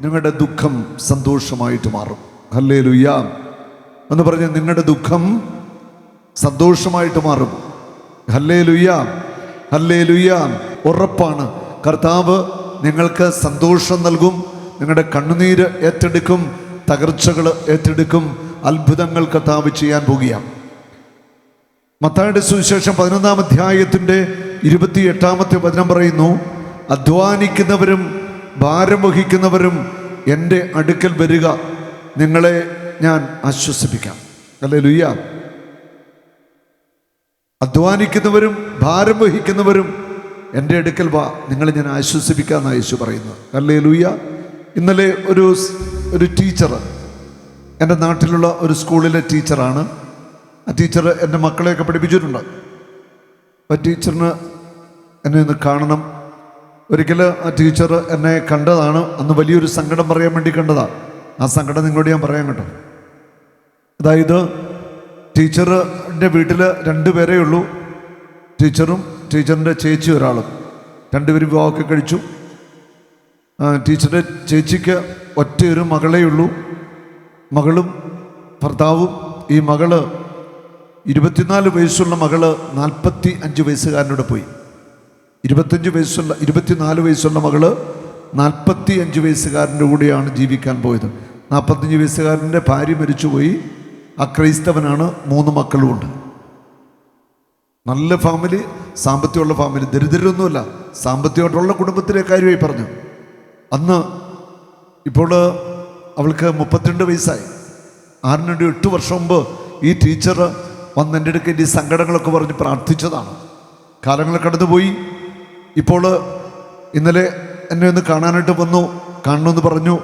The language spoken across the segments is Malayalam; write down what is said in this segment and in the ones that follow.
നിങ്ങളുടെ ദുഃഖം സന്തോഷമായിട്ട് മാറും. ഹല്ലേലൂയ എന്ന് പറഞ്ഞ് നിങ്ങളുടെ ദുഃഖം സന്തോഷമായിട്ട് മാറും. Hallelujah, hallelujah. ഉറപ്പാണ്, കർത്താവ് നിങ്ങൾക്ക് സന്തോഷം നൽകും. നിങ്ങളുടെ കണ്ണുനീര് ഏറ്റെടുക്കും, തകർച്ചകൾ ഏറ്റെടുക്കും, അത്ഭുതങ്ങൾ കർത്താവ് ചെയ്യാൻ പോകുകയാണ്. മത്തായിയുടെ സുവിശേഷം 11-ാം അധ്യായത്തിൻ്റെ 28-ാമത്തെ വചനം പറയുന്നു, അധ്വാനിക്കുന്നവരും ഭാരം വഹിക്കുന്നവരും എൻ്റെ അടുക്കൽ വരിക, നിങ്ങളെ ഞാൻ ആശ്വസിപ്പിക്കാം. ഹല്ലേലൂയ. അധ്വാനിക്കുന്നവരും ഭാരം വഹിക്കുന്നവരും എൻ്റെ അടുക്കൽ വാ, നിങ്ങളെ ഞാൻ ആശ്വസിപ്പിക്കാമെന്നാണ് യേശു പറയുന്നത്. ഹല്ലേലൂയ. ഇന്നലെ ഒരു ടീച്ചർ, എൻ്റെ നാട്ടിലുള്ള ഒരു സ്കൂളിലെ ടീച്ചറാണ്. ആ ടീച്ചർ എൻ്റെ മക്കളെയൊക്കെ പഠിപ്പിച്ചിട്ടുണ്ട്. ആ ടീച്ചറിന് എന്നെ ഒന്ന് കാണണം. ഒരിക്കൽ ആ ടീച്ചർ എന്നെ കണ്ടതാണ്. അന്ന് വലിയൊരു സങ്കടം പറയാൻ വേണ്ടി കണ്ടതാണ്. ആ സങ്കടം നിങ്ങളോട് ഞാൻ പറയാൻ കേട്ടോ. അതായത് ടീച്ചറിൻ്റെ വീട്ടിൽ 2 പേരേ ഉള്ളൂ. ടീച്ചറും ടീച്ചറിൻ്റെ ചേച്ചി ഒരാളും. 2 പേരും വിവാഹമൊക്കെ കഴിച്ചു. ടീച്ചറുടെ ചേച്ചിക്ക് ഒറ്റയൊരു മകളേ ഉള്ളൂ. മകളും ഭർത്താവും. ഈ മകള് 24 വയസ്സുള്ള മകള് 45 വയസ്സുകാരനോട് പോയി. 24 വയസ്സുള്ള മകള് 45 വയസ്സുകാരൻ്റെ കൂടെയാണ് ജീവിക്കാൻ പോയത്. 45 വയസ്സുകാരൻ്റെ ഭാര്യ മരിച്ചുപോയി. അക്രൈസ്തവനാണ്. 3 മക്കളുമുണ്ട്. നല്ല ഫാമിലി, സാമ്പത്തികമുള്ള ഫാമിലി, ദരിദ്രരൊന്നുമല്ല, സാമ്പത്തികമായിട്ടുള്ള കുടുംബത്തിലെ കാര്യമായി പറഞ്ഞു. അന്ന് ഇപ്പോൾ അവൾക്ക് 32 വയസ്സായി. 8 വർഷം മുമ്പ് ഈ ടീച്ചർ വന്ന് എൻ്റെ അടുക്കൽ ഈ സങ്കടങ്ങളൊക്കെ പറഞ്ഞ് പ്രാർത്ഥിച്ചതാണ്. കാലങ്ങൾ കടന്നുപോയി. ഇപ്പോൾ ഇന്നലെ എന്നെ ഒന്ന് കാണാനായിട്ട് വന്നു. കാണണമെന്ന് പറഞ്ഞു.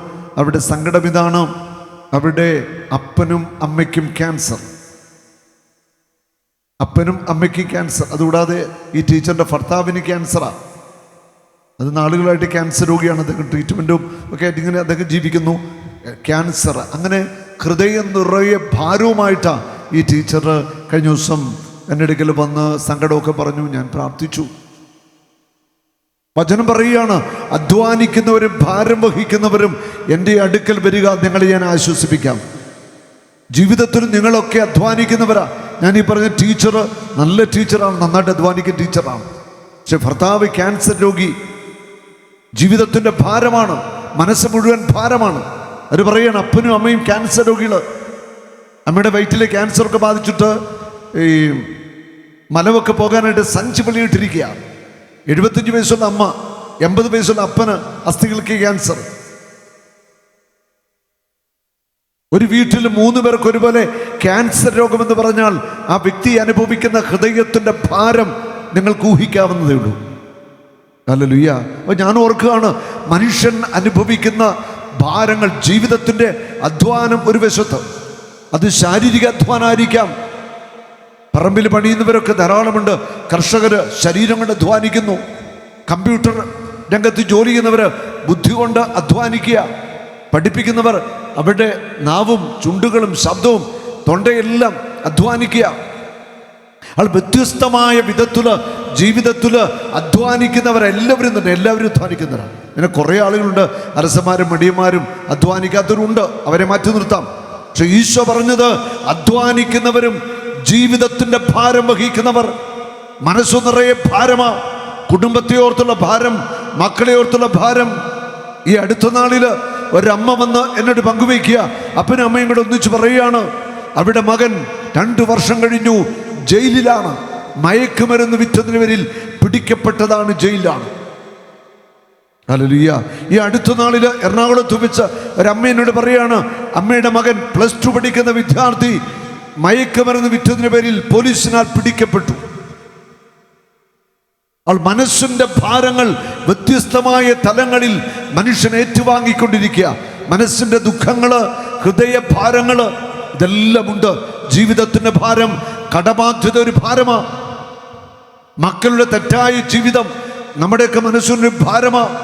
അവിടെ സങ്കടം ഇതാണ്, അവിടെ അപ്പനും അമ്മയ്ക്കും ക്യാൻസർ. അപ്പനും അമ്മയ്ക്കും ക്യാൻസർ. അതുകൂടാതെ ഈ ടീച്ചറിൻ്റെ ഭർത്താവിന് ക്യാൻസറാണ്. അത് നാളുകളായിട്ട് ക്യാൻസർ രോഗിയാണ്. അദ്ദേഹം ട്രീറ്റ്മെൻറ്റും ഒക്കെ ആയിട്ട് ഇങ്ങനെ അദ്ദേഹം ജീവിക്കുന്നു. ക്യാൻസർ. അങ്ങനെ ഹൃദയം നിറയെ ഭാരവുമായിട്ടാണ് ഈ ടീച്ചർ കഴിഞ്ഞ ദിവസം എൻ്റെ അടുക്കൽ വന്ന് സങ്കടമൊക്കെ പറഞ്ഞു. ഞാൻ പ്രാർത്ഥിച്ചു. വചനം പറയുകയാണ്, അധ്വാനിക്കുന്നവരും ഭാരം വഹിക്കുന്നവരും എൻ്റെ അടുക്കൽ വരിക, നിങ്ങളെ ഞാൻ ആശ്വസിപ്പിക്കാം. ജീവിതത്തിൽ നിങ്ങളൊക്കെ അധ്വാനിക്കുന്നവരാ. ഞാൻ ഈ പറഞ്ഞ ടീച്ചർ നല്ല ടീച്ചറാണ്, നന്നായിട്ട് അധ്വാനിക്കുന്ന ടീച്ചറാണ്. പക്ഷെ ഭർത്താവ് ക്യാൻസർ രോഗി. ജീവിതത്തിൻ്റെ ഭാരമാണ്, മനസ്സ് മുഴുവൻ ഭാരമാണ്. അവർ പറയാണ്, അപ്പനും അമ്മയും ക്യാൻസർ രോഗികൾ. അമ്മയുടെ വയറ്റിലെ ക്യാൻസറൊക്കെ ബാധിച്ചിട്ട് ഈ മലവൊക്കെ പോകാനായിട്ട് സഞ്ചി പള്ളിയിട്ടിരിക്കുക. 75 വയസ്സുള്ള അമ്മ, 80 വയസ്സുള്ള അപ്പന് അസ്ഥികൾക്ക് ക്യാൻസർ. ഒരു വീട്ടിൽ 3 പേർക്ക് ഒരുപോലെ ക്യാൻസർ രോഗമെന്ന് പറഞ്ഞാൽ ആ വ്യക്തി അനുഭവിക്കുന്ന ഹൃദയത്തിൻ്റെ ഭാരം നിങ്ങൾക്ക് ഊഹിക്കാവുന്നതേ ഉള്ളൂ. ഹല്ലേലൂയ. അപ്പോൾ ഞാൻ ഓർക്കുകയാണ്, മനുഷ്യൻ അനുഭവിക്കുന്ന ഭാരങ്ങൾ, ജീവിതത്തിൻ്റെ അധ്വാനം ഒരു വശത്ത്, അത് ശാരീരിക അധ്വാനമായിരിക്കാം. പറമ്പിൽ പണിയുന്നവരൊക്കെ ധാരാളമുണ്ട്. കർഷകർ ശരീരം കൊണ്ട് അധ്വാനിക്കുന്നു. കമ്പ്യൂട്ടർ രംഗത്ത് ജോലി ചെയ്യുന്നവർ ബുദ്ധി കൊണ്ട് അധ്വാനിക്കുക. പഠിപ്പിക്കുന്നവർ അവരുടെ നാവും ചുണ്ടുകളും ശബ്ദവും തൊണ്ടയെല്ലാം അധ്വാനിക്കുക. അത് വ്യത്യസ്തമായ വിധത്തിൽ ജീവിതത്തിൽ അധ്വാനിക്കുന്നവരെല്ലാവരും തന്നെ, എല്ലാവരും അധ്വാനിക്കുന്നവരാണ്. പിന്നെ കുറേ ആളുകളുണ്ട്, അരസന്മാരും മടിയന്മാരും അധ്വാനിക്കാത്തവരുണ്ട്. അവരെ മാറ്റി നിർത്താം. പക്ഷെ ഈശോ പറഞ്ഞത് അധ്വാനിക്കുന്നവരും ജീവിതത്തിൻ്റെ ഭാരം വഹിക്കുന്നവർ. മനസ്സു നിറയെ ഭാരമാ. കുടുംബത്തെ ഓർത്തുള്ള ഭാരം, മക്കളെ ഓർത്തുള്ള ഭാരം. ഈ അടുത്ത നാളിൽ ഒരമ്മ വന്ന് എന്നോട് പങ്കുവയ്ക്കുക. അപ്പനും അമ്മയും കൂടെ ഒന്നിച്ച് പറയുകയാണ്, അവിടെ മകൻ 2 വർഷം കഴിഞ്ഞു ജയിലിലാണ്. മയക്കുമരുന്ന് വിറ്റതിന് പേരിൽ പിടിക്കപ്പെട്ടതാണ്, ജയിലിലാണ്. ഹല്ലേലൂയ. ഈ അടുത്ത നാളിൽ എറണാകുളത്ത് വെച്ച് ഒരമ്മ എന്നോട് പറയുകയാണ്, അമ്മയുടെ മകൻ +2 പഠിക്കുന്ന വിദ്യാർത്ഥി മയക്കുമരുന്ന് വിറ്റതിന് പേരിൽ പോലീസിനാൽ പിടിക്കപ്പെട്ടു. മനസ്സിൻ്റെ ഭാരങ്ങൾ വ്യത്യസ്തമായ തലങ്ങളിൽ മനുഷ്യൻ ഏറ്റുവാങ്ങിക്കൊണ്ടിരിക്കുക. മനസ്സിൻ്റെ ദുഃഖങ്ങള്, ഹൃദയഭാരങ്ങള്, ഇതെല്ലാം ഉണ്ട്. ജീവിതത്തിൻ്റെ ഭാരം, കടബാധ്യത ഒരു ഭാരമാണ്. മക്കളുടെ തെറ്റായ ജീവിതം നമ്മുടെയൊക്കെ മനസ്സിനൊരു ഭാരമാണ്.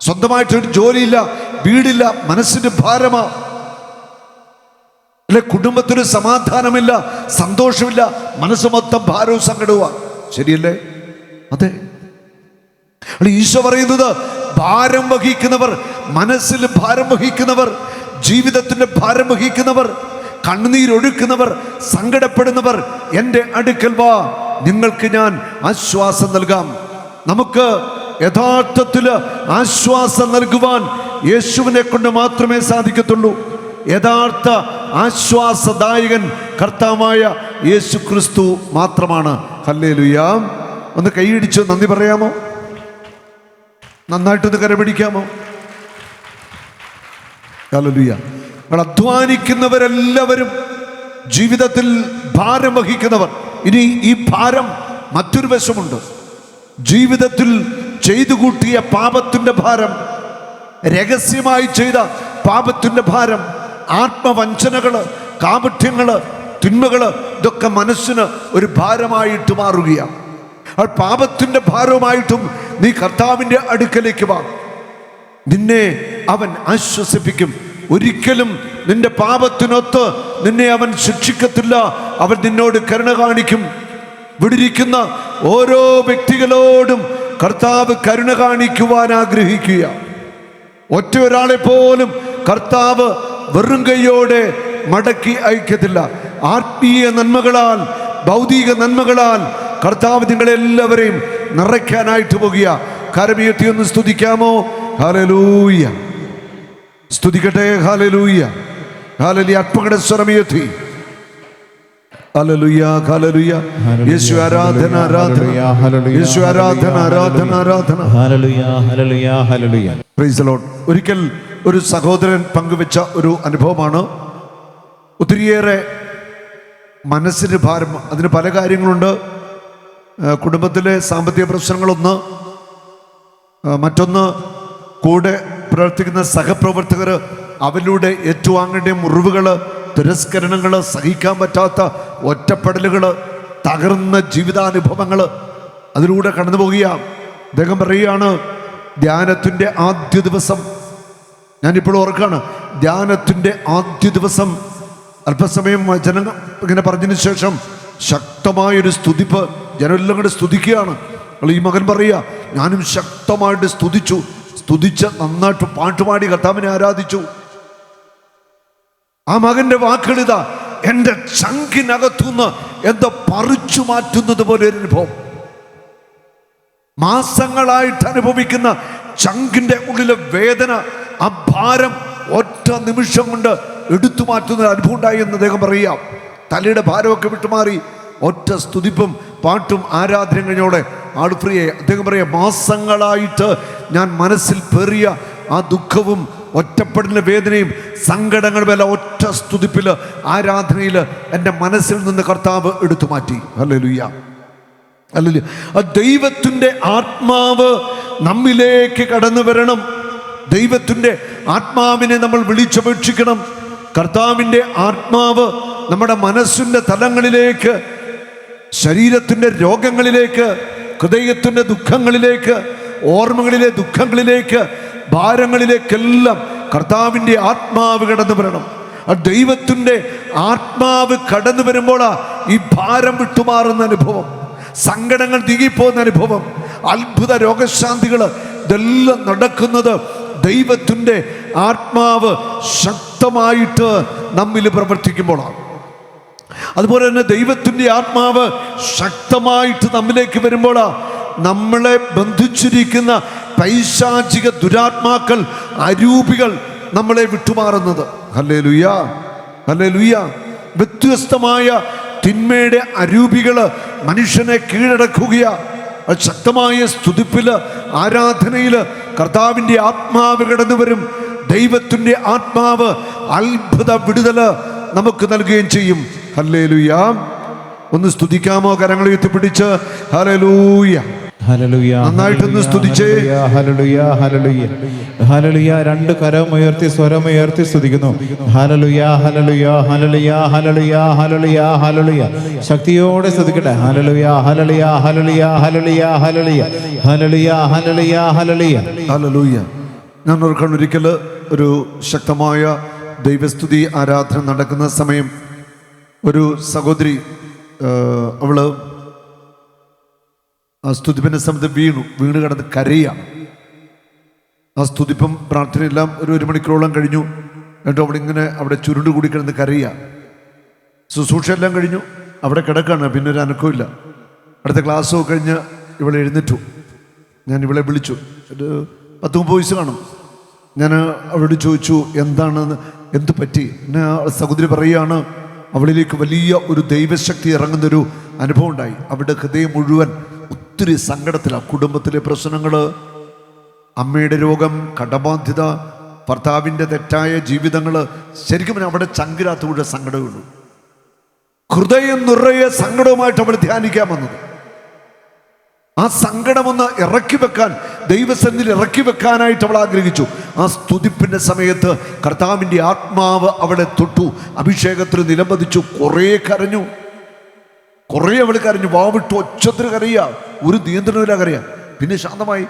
സ്വന്തമായിട്ടൊരു ജോലിയില്ല, വീടില്ല, മനസ്സിൻ്റെ ഭാരമാണ്. അല്ലെ, കുടുംബത്തിന് സമാധാനമില്ല, സന്തോഷമില്ല, മനസ്സ് മൊത്തം ഭാരവും സങ്കടവുമാണ്. ശരിയല്ലേ? അതെ. ഈശോ പറയുന്നത് ഭാരം വഹിക്കുന്നവർ, മനസ്സിൽ ഭാരം വഹിക്കുന്നവർ, ജീവിതത്തിൻ്റെ ഭാരം വഹിക്കുന്നവർ, കണ്ണുനീരൊഴുക്കുന്നവർ, സങ്കടപ്പെടുന്നവർ എൻ്റെ അടുക്കൽ വാ, നിങ്ങൾക്ക് ഞാൻ ആശ്വാസം നൽകാം. നമുക്ക് യഥാർത്ഥത്തിൽ ആശ്വാസം നൽകുവാൻ യേശുവിനെ കൊണ്ട് മാത്രമേ സാധിക്കത്തുള്ളൂ. യഥാർത്ഥ ആശ്വാസദായകൻ കർത്താവായ യേശു ക്രിസ്തു മാത്രമാണ്. ഹല്ലേലൂയ. ഒന്ന് കൈയിടിച്ച് നന്ദി പറയാമോ? നന്നായിട്ടൊന്ന് കരപിടിക്കാമോ? ഹല്ലേലൂയ. അധ്വാനിക്കുന്നവരെല്ലാവരും, ജീവിതത്തിൽ ഭാരം വഹിക്കുന്നവർ. ഇനി ഈ ഭാരം മറ്റൊരു വശമുണ്ട്. ജീവിതത്തിൽ ചെയ്തു കൂട്ടിയ പാപത്തിൻ്റെ ഭാരം, രഹസ്യമായി ചെയ്ത പാപത്തിൻ്റെ ഭാരം, ആത്മവഞ്ചനകള്, കാപട്യങ്ങള്, തിന്മകള്, ഇതൊക്കെ മനസ്സിന് ഒരു ഭാരമായിട്ട് മാറുകയാണ്. ആ പാപത്തിൻ്റെ ഭാരവുമായിട്ടും നീ കർത്താവിൻ്റെ അടുക്കലേക്ക് വാ. നിന്നെ അവൻ ആശ്വസിപ്പിക്കും. ഒരിക്കലും നിന്റെ പാപത്തിനൊത്ത് നിന്നെ അവൻ ശിക്ഷിക്കത്തില്ല. അവൻ നിന്നോട് കരുണ കാണിക്കും. വിടിരിക്കുന്ന ഓരോ വ്യക്തികളോടും കർത്താവ് കരുണ കാണിക്കുവാൻ ആഗ്രഹിക്കുക. ഒറ്റ ഒരാളെ പോലും കർത്താവ് വെറും കൈയോടെ മടക്കി അയക്കത്തില്ല. ആത്മീയ നന്മകളാൽ, ഭൗതിക നന്മകളാൽ കർത്താവ് നിങ്ങളെല്ലാവരെയും നിറയ്ക്കാനായിട്ട് പോകുക. കരമുയർത്തി ഒന്ന് സ്തുതിക്കാമോ? ഹല്ലേലൂയ. സ്തുതിക്കട്ടെ. ഹല്ലേലൂയ. ഹല്ലേലൂയ. ആത്മകട സ്വരമുയർത്തി ഹല്ലേലൂയ. ഹല്ലേലൂയ. യേശു ആരാധന, ആരാധന. യേശു ആരാധന, ആരാധന, ആരാധന. ഹല്ലേലൂയ. ഹല്ലേലൂയ. ഹല്ലേലൂയ. Praise the Lord. ഒരിക്കൽ ഒരു സഹോദരൻ പങ്കുവെച്ച ഒരു അനുഭവമാണ്. ഒത്തിരിയേറെ മനസ്സിന് ഭാരം. അതിന് പല കാര്യങ്ങളുണ്ട്. കുടുംബത്തിലെ സാമ്പത്തിക പ്രശ്നങ്ങളൊന്ന്, മറ്റൊന്ന് കൂടെ പ്രവർത്തിക്കുന്ന സഹപ്രവർത്തകർ, അവരിലൂടെ ഏറ്റുവാങ്ങേണ്ട മുറിവുകൾ, തിരസ്കരണങ്ങൾ, സഹിക്കാൻ പറ്റാത്ത ഒറ്റപ്പെടലുകൾ, തകർന്ന ജീവിതാനുഭവങ്ങൾ, അതിലൂടെ കടന്നു പോകുകയാണ്. അദ്ദേഹം പറയുകയാണ്, ധ്യാനത്തിൻ്റെ ആദ്യ ദിവസം, ഞാനിപ്പോൾ ഓർക്കാണ്, ധ്യാനത്തിൻ്റെ ആദ്യ ദിവസം അല്പസമയം ജനങ്ങൾ ഇങ്ങനെ പറഞ്ഞതിന് ശേഷം ശക്തമായൊരു സ്തുതിപ്പ്, ജനമെല്ലാം കൂടെ സ്തുതിക്കുകയാണ്. ഈ മകൻ പറയുക, ഞാനും ശക്തമായിട്ട് സ്തുതിച്ച് നന്നായിട്ട് പാട്ടുപാടി കർത്താവിനെ ആരാധിച്ചു. ആ മകന്റെ വാക്കുകളിതാ, എൻ്റെ ചങ്കിനകത്തുനിന്ന് എന്തോ പറിച്ചു മാറ്റുന്നത് പോലെ ഒരു അനുഭവം. മാസങ്ങളായിട്ട് അനുഭവിക്കുന്ന ചങ്കിന്റെ ഉള്ളിലെ വേദന, ആ ഭാരം ഒറ്റ നിമിഷം കൊണ്ട് എടുത്തു മാറ്റുന്ന അനുഭവം ഉണ്ടായി എന്ന് അദ്ദേഹം പറയാം. തലയുടെ ഭാരമൊക്കെ വിട്ടുമാറി ഒറ്റ സ്തുതിപ്പും പാട്ടും ആരാധന കഴിഞ്ഞോടെ ആൾ ഫ്രീയെ. അദ്ദേഹം പറയാം, മാസങ്ങളായിട്ട് ഞാൻ മനസ്സിൽ പേറിയ ആ ദുഃഖവും ഒറ്റപ്പെടലിൻ്റെ വേദനയും സങ്കടങ്ങളും എല്ലാം ഒറ്റ സ്തുതിപ്പിൽ, ആരാധനയിൽ എൻ്റെ മനസ്സിൽ നിന്ന് കർത്താവ് എടുത്തു മാറ്റി. ഹല്ലേലൂയ. ഹല്ലേലൂയ. ആ ദൈവത്തിൻ്റെ ആത്മാവ് നമ്മിലേക്ക് കടന്നു വരണം. ദൈവത്തിൻ്റെ ആത്മാവിനെ നമ്മൾ വിളിച്ചപേക്ഷിക്കണം. കർത്താവിൻ്റെ ആത്മാവ് നമ്മുടെ മനസ്സിൻ്റെ തലങ്ങളിലേക്ക്, ശരീരത്തിൻ്റെ രോഗങ്ങളിലേക്ക്, ഹൃദയത്തിൻ്റെ ദുഃഖങ്ങളിലേക്ക്, ഓർമ്മകളിലെ ദുഃഖങ്ങളിലേക്ക്, ഭാരങ്ങളിലേക്കെല്ലാം കർത്താവിൻ്റെ ആത്മാവ് കടന്നു വരണം. ആ ദൈവത്തിൻ്റെ ആത്മാവ് കടന്നു വരുമ്പോഴാ ഈ ഭാരം വിട്ടുമാറുന്ന അനുഭവം, സങ്കടങ്ങൾ നീങ്ങിപ്പോകുന്ന അനുഭവം, അത്ഭുത രോഗശാന്തികൾ, ഇതെല്ലാം നടക്കുന്നത് ദൈവത്തിൻ്റെ ആത്മാവ് ശക്തമായിട്ട് നമ്മിൽ പ്രവർത്തിക്കുമ്പോഴാണ്. അതുപോലെ തന്നെ ദൈവത്തിൻ്റെ ആത്മാവ് ശക്തമായിട്ട് നമ്മിലേക്ക് വരുമ്പോഴാണ് നമ്മളെ ബന്ധിച്ചിരിക്കുന്ന പൈശാചിക ദുരാത്മാക്കൾ, അരൂപികൾ നമ്മളെ വിട്ടുമാറുന്നത്. ഹല്ലേലൂയ. ഹല്ലേലൂയ. വ്യത്യസ്തമായ തിന്മയുടെ അരൂപികൾ മനുഷ്യനെ കീഴടക്കുകയാണ്. ശക്തമായ സ്തുതിപ്പിൽ, ആരാധനയിൽ കർത്താവിൻ്റെ ആത്മാവ് കടന്നു വരും. ദൈവത്തിൻ്റെ ആത്മാവ് അത്ഭുത വിടുതൽ നമുക്ക് നൽകുകയും ചെയ്യും. ഹല്ലേലൂയ. ഒന്ന് സ്തുതിക്കാമോ? കരങ്ങൾ ഉയർത്തിപ്പിടിച്ച് ഹല്ലേലൂയ. ഹല്ലേലൂയ. നന്നായിട്ടൊന്ന് സ്തുതിച്ചേ. ഹല്ലേലൂയ. ഹല്ലേലൂയ. ഹല്ലേലൂയ. രണ്ട് കരമുയർത്തി സ്വരമുയർത്തി സ്തുതിക്കുന്നു. ഹല്ലേലൂയ. ഹല്ലേലൂയ. ഹല്ലേലൂയ. ഹല്ലേലൂയ. ഹല്ലേലൂയ. ഹല്ലേലൂയ. ശക്തിയോടെ സ്തുതിക്കട്ടെ. ഹല്ലേലൂയ. ഹല്ലേലൂയ. ഹല്ലേലൂയ. ഹല്ലേലൂയ. ഹല്ലേലൂയ. ഹല്ലേലൂയ. ഹല്ലേലൂയ. ഹല്ലേലൂയ. ഹല്ലേലൂയ. ഞാൻ ഓർക്കണം, ഒരിക്കൽ ഒരു ശക്തമായ ദൈവസ്തുതി ആരാധന നടക്കുന്ന സമയം ഒരു സഹോദരി, അവള് ആ സ്തുതിപ്പിൻ്റെ സമയത്ത് വീണ് കിടന്ന് കരയാണ്. ആ സ്തുതിപ്പും പ്രാർത്ഥനയെല്ലാം ഒരു മണിക്കൂറോളം കഴിഞ്ഞു. എന്നിട്ട് അവിടെ ചുരുണ്ട് കൂടി കിടന്ന് കരയുക. ശുശ്രൂഷയെല്ലാം കഴിഞ്ഞു, അവിടെ കിടക്കാണ്, പിന്നെ ഒരു അനക്കമില്ല. അടുത്ത ക്ലാസ് കഴിഞ്ഞ് ഇവളെ എഴുന്നേറ്റു. ഞാൻ ഇവളെ വിളിച്ചു, ഒരു 10-30 വയസ്സ് കാണും. ഞാൻ അവളോട് ചോദിച്ചു എന്താണെന്ന്, എന്ത് പറ്റി. എന്നെ സഹോദരി പറയുകയാണ്, അവളിലേക്ക് വലിയ ഒരു ദൈവശക്തി ഇറങ്ങുന്നൊരു അനുഭവം ഉണ്ടായി. അവളുടെ ഹൃദയം മുഴുവൻ ഒത്തിരി സങ്കടത്തിലാണ്. കുടുംബത്തിലെ പ്രശ്നങ്ങൾ, അമ്മയുടെ രോഗം, കടബാധ്യത, ഭർത്താവിൻ്റെ തെറ്റായ ജീവിതങ്ങൾ. ശരിക്കും അവിടെ ചങ്കിനകത്തുകൂടെ സങ്കടമുള്ളൂ. ഹൃദയം നിറയെ സങ്കടവുമായിട്ട് അവൾ ധ്യാനിക്കാൻ വന്നത്. ആ സങ്കടമൊന്ന് ഇറക്കി വെക്കാൻ, ദൈവസന്നിധിയിൽ ഇറക്കി വെക്കാനായിട്ട് അവൾ ആഗ്രഹിച്ചു. ആ സ്തുതിപ്പിൻ്റെ സമയത്ത് കർത്താവിൻ്റെ ആത്മാവ് അവളെ തൊട്ടു, അഭിഷേകത്തിൽ നിലംപതിച്ചു. കുറേ കരഞ്ഞു, കുറേ അവൾ കരഞ്ഞു, വാവിട്ട് ഒച്ചത്തിൽ കരയുക, ഒരു നിയന്ത്രണമില്ല കരയുക. പിന്നെ ശാന്തമായി.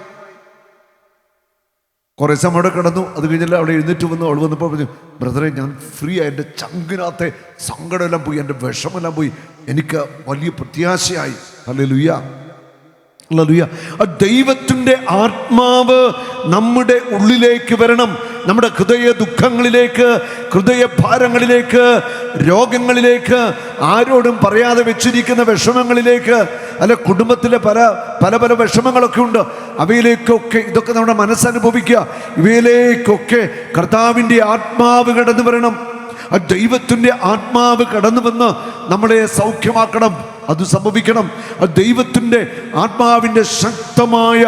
കുറേ സമയം അവിടെ കിടന്നു. അത് കഴിഞ്ഞാൽ അവിടെ എഴുന്നേറ്റ് വന്നു. അവൾ വന്നപ്പോൾ പറഞ്ഞു, ബ്രദറെ ഞാൻ ഫ്രീ ആയി, എൻ്റെ ചങ്കിനകത്തെ സങ്കടമെല്ലാം പോയി, എൻ്റെ വിഷമെല്ലാം പോയി, എനിക്ക് വലിയ പ്രത്യാശയായി. Hallelujah, hallelujah. ദൈവത്തിൻ്റെ ആത്മാവ് നമ്മുടെ ഉള്ളിലേക്ക് വരണം. നമ്മുടെ ഹൃദയ ദുഃഖങ്ങളിലേക്ക്, ഹൃദയ ഭാരങ്ങളിലേക്ക്, രോഗങ്ങളിലേക്ക്, ആരോടും പറയാതെ വെച്ചിരിക്കുന്ന വിഷമങ്ങളിലേക്ക്, അല്ല കുടുംബത്തിലെ പല പല പല വിഷമങ്ങളൊക്കെ ഉണ്ട്, അവയിലേക്കൊക്കെ, ഇതൊക്കെ നമ്മുടെ മനസ്സനുഭവിക്കുക, ഇവയിലേക്കൊക്കെ കർത്താവിൻ്റെ ആത്മാവ് കടന്നു വരണം. ആ ദൈവത്തിൻ്റെ ആത്മാവ് കടന്നു വന്ന് നമ്മളെ സൗഖ്യമാക്കണം. അത് സംഭവിക്കണം. ആ ദൈവത്തിൻ്റെ ആത്മാവിൻ്റെ ശക്തമായ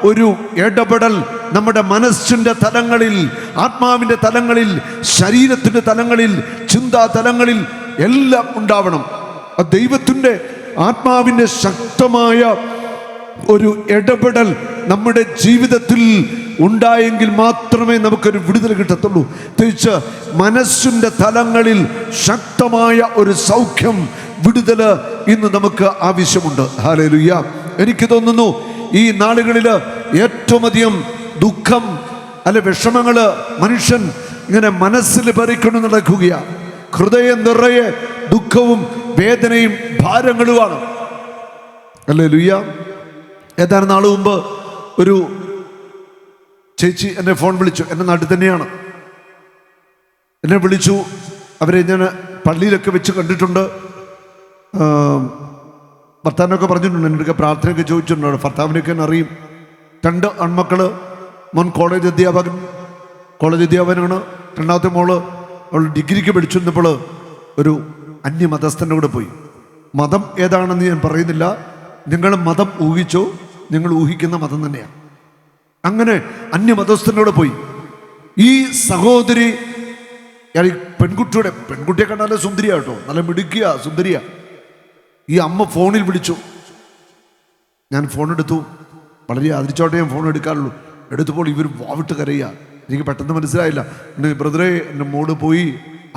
ഒരു ഇടപെടൽ നമ്മുടെ മനസ്സിൻ്റെ തലങ്ങളിൽ, ആത്മാവിൻ്റെ തലങ്ങളിൽ, ശരീരത്തിൻ്റെ തലങ്ങളിൽ, ചിന്താ തലങ്ങളിൽ എല്ലാം ഉണ്ടാവണം. ആ ദൈവത്തിൻ്റെ ആത്മാവിൻ്റെ ശക്തമായ ഒരു ഇടപെടൽ നമ്മുടെ ജീവിതത്തിൽ ഉണ്ടായെങ്കിൽ മാത്രമേ നമുക്കൊരു വിടുതൽ കിട്ടത്തുള്ളൂ. തിരിച്ച് മനസ്സിൻ്റെ തലങ്ങളിൽ ശക്തമായ ഒരു സൗഖ്യം, വിടുതൽ ഇന്ന് നമുക്ക് ആവശ്യമുണ്ട്. ഹല്ലേലൂയ. എനിക്ക് തോന്നുന്നു ഈ നാളുകളിൽ ഏറ്റവും അധികം ദുഃഖം, അല്ലെ വിഷമങ്ങൾ മനുഷ്യൻ ഇങ്ങനെ മനസ്സിൽ പറിക്കൊണ്ട് നടക്കുകയാണ്. ഹൃദയം നിറയെ ദുഃഖവും വേദനയും ഭാരങ്ങളുമാണ്. ഹല്ലേലൂയ. ഏതാനും നാൾ മുമ്പ് ഒരു ചേച്ചി എന്നെ ഫോൺ വിളിച്ചു. എൻ്റെ നാട്ടിൽ തന്നെയാണ്. എന്നെ വിളിച്ചു. അവരെ ഞാൻ പള്ളിയിലൊക്കെ വെച്ച് കണ്ടിട്ടുണ്ട്, ഭർത്താവിനൊക്കെ പറഞ്ഞിട്ടുണ്ട്, എന്നൊക്കെ പ്രാർത്ഥനയൊക്കെ ചോദിച്ചിട്ടുണ്ട്. ഭർത്താവിനൊക്കെ എന്നെ അറിയും. 2 ആൺമക്കൾ, മോൻ കോളേജ് അധ്യാപകനാണ്. രണ്ടാമത്തെ മോള് അവൾ ഡിഗ്രിക്ക് പഠിച്ചിരുന്നപ്പോൾ ഒരു അന്യമതസ്ഥൻ്റെ കൂടെ പോയി. മതം ഏതാണെന്ന് ഞാൻ പറയുന്നില്ല, നിങ്ങൾ മതം ഊഹിച്ചോ, നിങ്ങൾ ഊഹിക്കുന്ന മതം തന്നെയാണ്. അങ്ങനെ അന്യമതസ്ഥൻ്റെ കൂടെ പോയി. ഈ സഹോദരി, പെൺകുട്ടിയെ കണ്ടാലേ സുന്ദരിയാ കേട്ടോ, നല്ല മിടുക്കിയ സുന്ദരിയാ. ഈ അമ്മ ഫോണിൽ വിളിച്ചു. ഞാൻ ഫോൺ എടുത്തു. വളരെ ആദരിച്ചോട്ടെ ഞാൻ ഫോൺ എടുക്കാറുള്ളൂ. എടുത്തപ്പോൾ ഇവർ വാവിട്ട് കരയുക. എനിക്ക് പെട്ടെന്ന് മനസ്സിലായില്ല. ബ്രദറെ, എൻ്റെ മോള് പോയി,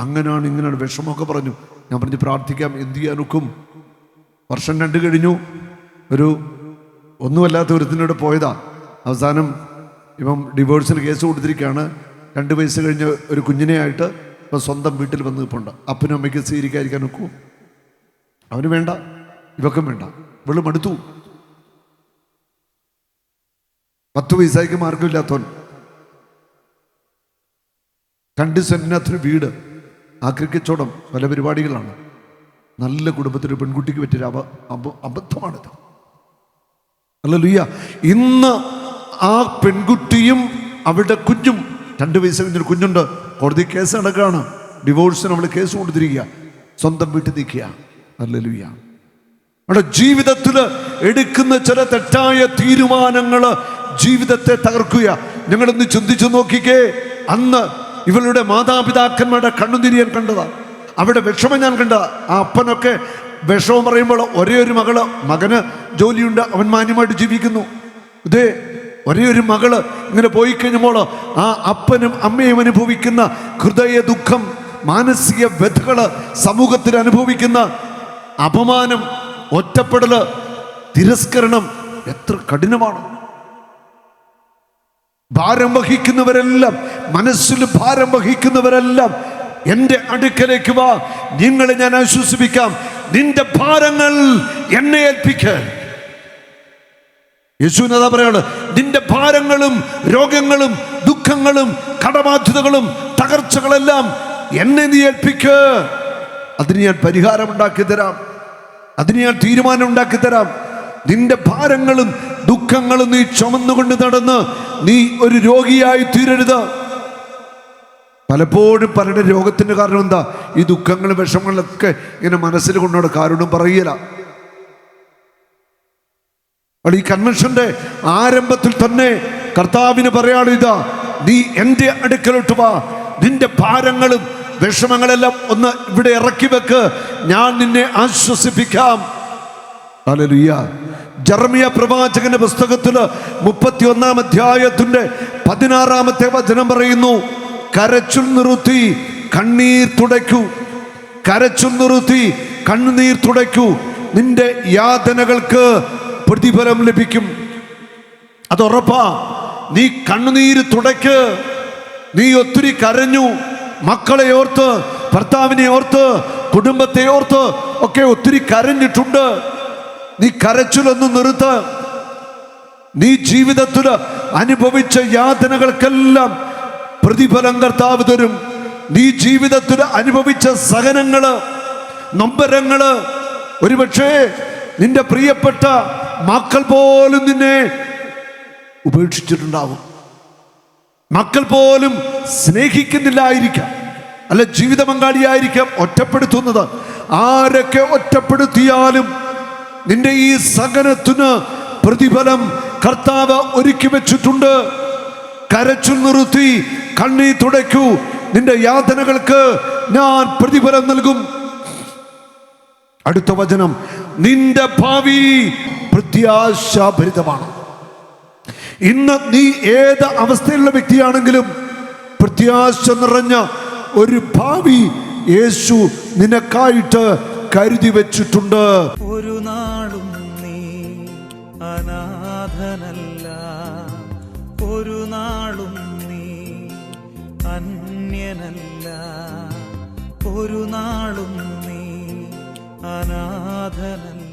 അങ്ങനെയാണ് ഇങ്ങനെയാണ് വിഷമമൊക്കെ പറഞ്ഞു. ഞാൻ പറഞ്ഞു പ്രാർത്ഥിക്കാം, എന്ത് ചെയ്യാനൊക്കും. വർഷം 2 കഴിഞ്ഞു. ഒരു ഒന്നുമല്ലാത്ത ഒരുത്തിനോട് പോയതാ. അവസാനം ഇപ്പം ഡിവോഴ്സിന് കേസ് കൊടുത്തിരിക്കുകയാണ്. 2 വയസ്സ് കഴിഞ്ഞ് ഒരു കുഞ്ഞിനെ ആയിട്ട് ഇപ്പം സ്വന്തം വീട്ടിൽ വന്ന് നിൽപ്പുണ്ട്. അപ്പനും അമ്മയ്ക്ക് സ്വീകരിക്കാതിരിക്കാൻ ഒക്കുമോ? അവന് വേണ്ട, ഇവക്കും വേണ്ട. ഇവള് മടുത്തു. 10 വയസ്സായിക്ക് മാർഗമില്ലാത്തവൻ, 2 സെന്റിനകത്തൊരു വീട്, ആക്രിക്കച്ചവടം, പല പരിപാടികളാണ്. നല്ല കുടുംബത്തിലൊരു പെൺകുട്ടിക്ക് പറ്റിയൊരു അബദ്ധമാണിത്. ഹല്ലേലൂയ. ഇന്ന് ആ പെൺകുട്ടിയും അവളുടെ കുഞ്ഞും, 2 വയസ്സ് കഴിഞ്ഞൊരു കുഞ്ഞുണ്ട്, കോടതി കേസ് നടക്കുകയാണ്. ഡിവോഴ്സിന് അവൾ കേസ് കൊടുത്തിരിക്കുക, സ്വന്തം വീട്ടിൽ നിൽക്കുക. ഹല്ലേലൂയ. നമ്മുടെ ജീവിതത്തിൽ എടുക്കുന്ന ചില തെറ്റായ തീരുമാനങ്ങൾ ജീവിതത്തെ തകർക്കുക. ഞങ്ങളൊന്ന് ചിന്തിച്ചു നോക്കിക്കേ. അന്ന് ഇവളുടെ മാതാപിതാക്കന്മാരുടെ കണ്ണുതിരിയാൻ കണ്ടതാ, അവിടെ വിഷമം ഞാൻ കണ്ടതാ. ആ അപ്പനൊക്കെ വിഷമം പറയുമ്പോൾ ഒരേ ഒരു മകന് ജോലിയുണ്ട്, അവൻ മാന്യമായിട്ട് ജീവിക്കുന്നു. ഇതേ ഒരേ ഒരു മകള് ഇങ്ങനെ പോയി കഴിഞ്ഞപ്പോൾ ആ അപ്പനും അമ്മയും അനുഭവിക്കുന്ന ഹൃദയ ദുഃഖം, മാനസിക വ്യഥകള്, സമൂഹത്തിൽ അനുഭവിക്കുന്ന അപമാനം, ഒറ്റപ്പെടല്, തിരസ്കരണം എത്ര കഠിനമാണ്. ഭാരം വഹിക്കുന്നവരെല്ലാം, മനസ്സിൽ ഭാരം വഹിക്കുന്നവരെല്ലാം എൻ്റെ അടുക്കലേക്ക് വാ, നിങ്ങളെ ഞാൻ ആശ്വസിപ്പിക്കാം. നിന്റെ ഭാരങ്ങൾ എന്നെ ഏൽപ്പിക്ക. യേശുവിനതാ പറയാണ്, നിന്റെ ഭാരങ്ങളും രോഗങ്ങളും ദുഃഖങ്ങളും കടബാധ്യതകളും തകർച്ചകളെല്ലാം എന്നെ നീ ഏൽപ്പിക്ക്. അതിന് ഞാൻ പരിഹാരം ഉണ്ടാക്കി തരാം, അതിന് ഞാൻ തീരുമാനം ഉണ്ടാക്കി തരാം. നിന്റെ ഭാരങ്ങളും ദുഃഖങ്ങളും നീ ചുമന്നുകൊണ്ട് നടന്ന് നീ ഒരു രോഗിയായി തീരരുത്. പലപ്പോഴും പലരുടെ രോഗത്തിന്റെ കാരണം എന്താ? ഈ ദുഃഖങ്ങളും വിഷമങ്ങളൊക്കെ ഇങ്ങനെ മനസ്സിൽ കൊണ്ടോട് കാരുണ്യം പറയല. ഈ കൺവെൻഷന്റെ ആരംഭത്തിൽ തന്നെ കർത്താവിന് പറയാണ്, ഇതാ നീ എൻ്റെ അടുക്കലോട്ട് വാ, നിന്റെ ഭാരങ്ങളും വിഷമങ്ങളെല്ലാം ഒന്ന് ഇവിടെ ഇറക്കി വെക്ക്, ഞാൻ നിന്നെ ആശ്വസിപ്പിക്കാം. ഹല്ലേലൂയ. ജെറമ്യ പ്രവാചകന്റെ പുസ്തകത്തില് 31-ാം അധ്യായത്തിന്റെ 16-ാമത്തെ വചനം പറയുന്നു, കരച്ചിൽ നിർത്തി കണ്ണീർ തുടയ്ക്കൂ, കരച്ചിൽ നിർത്തി കണ്ണുനീർ തുടയ്ക്കൂ, നിന്റെ യാതനകൾക്ക് പ്രതിഫലം ലഭിക്കും. അത് ഉറപ്പാ. നീ കണ്ണുനീര് തുടയ്ക്ക്. നീ ഒത്തിരി കരഞ്ഞു, മക്കളെ ഓർത്ത്, ഭർത്താവിനെ ഓർത്ത്, കുടുംബത്തെ ഓർത്ത് ഒക്കെ ഒത്തിരി കരഞ്ഞിട്ടുണ്ട്. നീ കരച്ചിലൊന്ന് നിർത്ത്. നീ ജീവിതത്തിൽ അനുഭവിച്ച യാതനകൾക്കെല്ലാം പ്രതിഫലം കർത്താവ് തരും. നീ ജീവിതത്തിൽ അനുഭവിച്ച സഹനങ്ങള്, നൊമ്പരങ്ങള്, ഒരുപക്ഷേ നിന്റെ പ്രിയപ്പെട്ട മക്കൾ പോലും നിന്നെ ഉപേക്ഷിച്ചിട്ടുണ്ടാവും. മക്കൾ പോലും സ്നേഹിക്കുന്നില്ലായിരിക്കാം, അല്ല ജീവിത പങ്കാളിയായിരിക്കാം ഒറ്റപ്പെടുത്തുന്നത്. ആരൊക്കെ ഒറ്റപ്പെടുത്തിയാലും നിന്റെ ഈ സഹനത്തിന് പ്രതിഫലം കർത്താവ് ഒരുക്കി വെച്ചിട്ടുണ്ട്. കരച്ചിൽ നിർത്തി കണ്ണീർ തുടയ്ക്കൂ, നിന്റെ യാതനകൾക്ക് ഞാൻ പ്രതിഫലം നൽകും. അടുത്ത വചനം, നിന്റെ ഭാവി പ്രത്യാശാഭരിതമാണ്. ഇന്ന് നീ ഏത് അവസ്ഥയിലുള്ള വ്യക്തിയാണെങ്കിലും പ്രത്യാശ നിറഞ്ഞ ഒരു ഭാവി യേശു നിനക്കായിട്ട് കരുതി വെച്ചിട്ടുണ്ട്. ഒരു നാളും നീ അനാഥനല്ല, ഒരു നാളും നീ അന്യനല്ല, ഒരു നാളും നീ അനാഥനല്ല.